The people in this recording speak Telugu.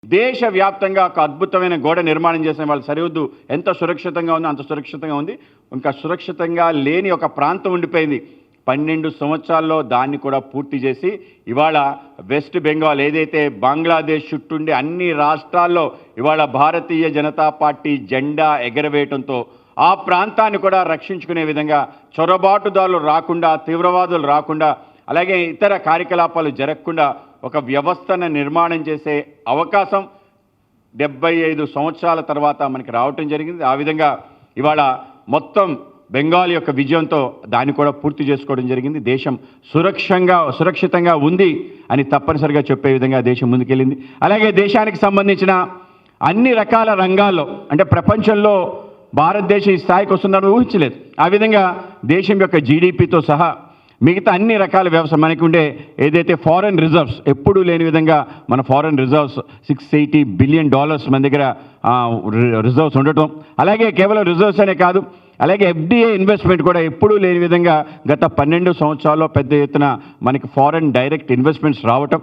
దేశవ్యాప్తంగా ఒక అద్భుతమైన గోడ నిర్మాణం చేసిన వాళ్ళ సరిహద్దు ఎంత సురక్షితంగా ఉందో అంత సురక్షితంగా ఉంది. ఇంకా సురక్షితంగా లేని ఒక ప్రాంతం ఉండిపోయింది. 12 సంవత్సరాల్లో దాన్ని కూడా పూర్తి చేసి ఇవాళ వెస్ట్ బెంగాల్ ఏదైతే బంగ్లాదేశ్ చుట్టూండి అన్ని రాష్ట్రాల్లో ఇవాళ భారతీయ జనతా పార్టీ జెండా ఎగరవేయడంతో ఆ ప్రాంతాన్ని కూడా రక్షించుకునే విధంగా చొరబాటుదారులు రాకుండా, తీవ్రవాదులు రాకుండా, అలాగే ఇతర కార్యకలాపాలు జరగకుండా ఒక వ్యవస్థను నిర్మాణం చేసే అవకాశం 75 సంవత్సరాల తర్వాత మనకి రావటం జరిగింది. ఆ విధంగా ఇవాళ మొత్తం బెంగాల్ యొక్క విజయంతో దాన్ని కూడా పూర్తి చేసుకోవడం జరిగింది. దేశం సురక్షితంగా ఉంది అని తప్పనిసరిగా చెప్పే విధంగా దేశం ముందుకెళ్ళింది. అలాగే దేశానికి సంబంధించిన అన్ని రకాల రంగాల్లో అంటే ప్రపంచంలో భారతదేశం ఈ స్థాయికి వస్తుందని ఊహించలేదు. ఆ విధంగా దేశం యొక్క జీడిపితో సహా మిగతా అన్ని రకాల వ్యవసాయం మనకి ఉండే ఏదైతే ఫారెన్ రిజర్వ్స్ ఎప్పుడూ లేని విధంగా మన ఫారెన్ రిజర్వ్స్ $680 బిలియన్ మన దగ్గర రిజర్వ్స్ ఉండటం, అలాగే కేవలం రిజర్వ్స్ అనే కాదు, అలాగే FDI ఇన్వెస్ట్మెంట్ కూడా ఎప్పుడూ లేని విధంగా గత 12 సంవత్సరాల్లో పెద్ద ఎత్తున మనకి ఫారెన్ డైరెక్ట్ ఇన్వెస్ట్మెంట్స్ రావటం.